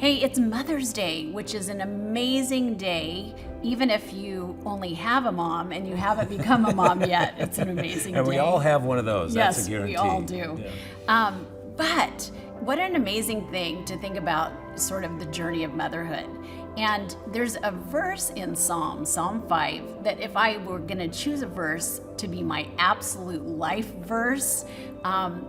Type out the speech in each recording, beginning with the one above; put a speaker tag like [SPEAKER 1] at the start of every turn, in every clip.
[SPEAKER 1] Hey, it's Mother's Day, which is an amazing day. Even if you only have a mom and you haven't become a mom yet, it's an amazing day.
[SPEAKER 2] And we all have one of those.
[SPEAKER 1] Yes,
[SPEAKER 2] That's a guarantee.
[SPEAKER 1] we all do.
[SPEAKER 2] Yeah.
[SPEAKER 1] But what an amazing thing to think about sort of the journey of motherhood. And there's a verse in Psalm 5, that if I were going to choose a verse to be my absolute life verse,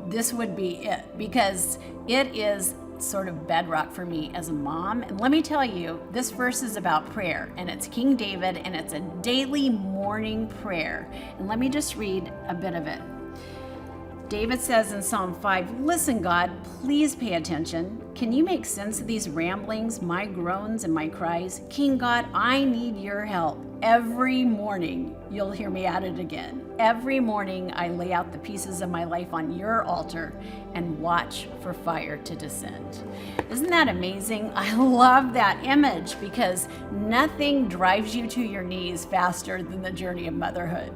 [SPEAKER 1] this would be it, because it is sort of bedrock for me as a mom. And let me tell you, this verse is about prayer, and it's King David, and it's a daily morning prayer. And let me just read a bit of it. David says in Psalm 5, "Listen, God, please pay attention. Can you make sense of these ramblings, my groans and my cries? King God, I need your help. Every morning," you'll hear me at it again, "every morning I lay out the pieces of my life on your altar and watch for fire to descend." Isn't that amazing? I love that image, because nothing drives you to your knees faster than the journey of motherhood.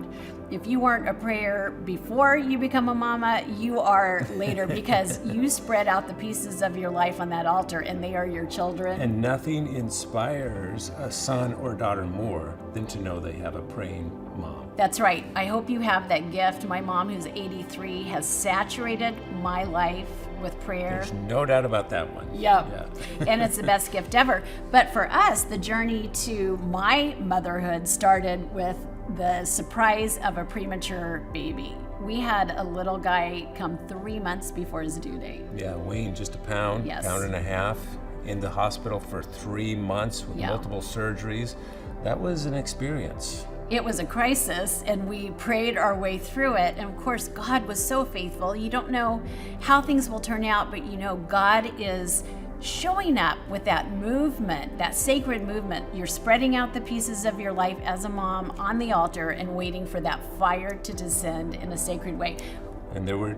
[SPEAKER 1] If you weren't a prayer before you become a mama, you are later, because you spread out the pieces of your life on that altar, and they are your children.
[SPEAKER 2] And nothing inspires a son or daughter more than to know they have a praying mom.
[SPEAKER 1] That's right. I hope you have that gift. My mom, who's 83, has saturated my life with prayer.
[SPEAKER 2] There's no doubt about that one.
[SPEAKER 1] Yep.
[SPEAKER 2] Yeah.
[SPEAKER 1] And it's the best gift ever. But for us, the journey to my motherhood started with the surprise of a premature baby. We had a little guy come 3 months before his due date.
[SPEAKER 2] Yeah, weighing just a pound,
[SPEAKER 1] Yes.
[SPEAKER 2] pound and a half, in the hospital for 3 months with multiple surgeries. That was an experience.
[SPEAKER 1] It was a crisis, and we prayed our way through it. And of course, God was so faithful. You don't know how things will turn out, but you know God is showing up with that movement, that sacred movement. You're spreading out the pieces of your life as a mom on the altar and waiting for that fire to descend in a sacred way.
[SPEAKER 2] And there were,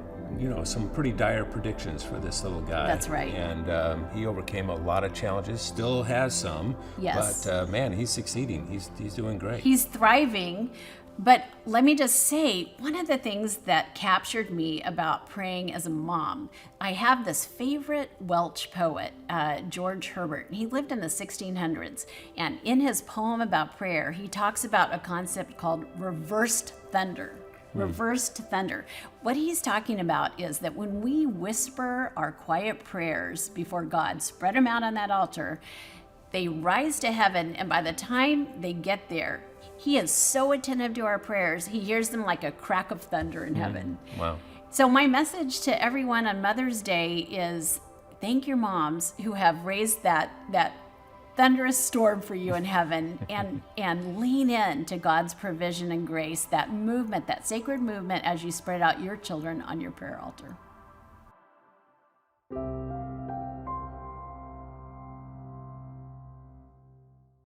[SPEAKER 2] some pretty dire predictions for this little guy.
[SPEAKER 1] That's right.
[SPEAKER 2] And he overcame a lot of challenges, still has some.
[SPEAKER 1] Yes.
[SPEAKER 2] But man, he's succeeding. He's doing great.
[SPEAKER 1] He's thriving. But let me just say, one of the things that captured me about praying as a mom, I have this favorite Welsh poet, George Herbert. He lived in the 1600s. And in his poem about prayer, he talks about a concept called reversed thunder. Reversed thunder. What he's talking about is that when we whisper our quiet prayers before God, spread them out on that altar, they rise to heaven, and by the time they get there, he is so attentive to our prayers, he hears them like a crack of thunder in heaven.
[SPEAKER 2] Wow.
[SPEAKER 1] So my message to everyone on Mother's Day is thank your moms who have raised that thunderous storm for you in heaven, and lean in to God's provision and grace, that movement, that sacred movement as you spread out your children on your prayer altar.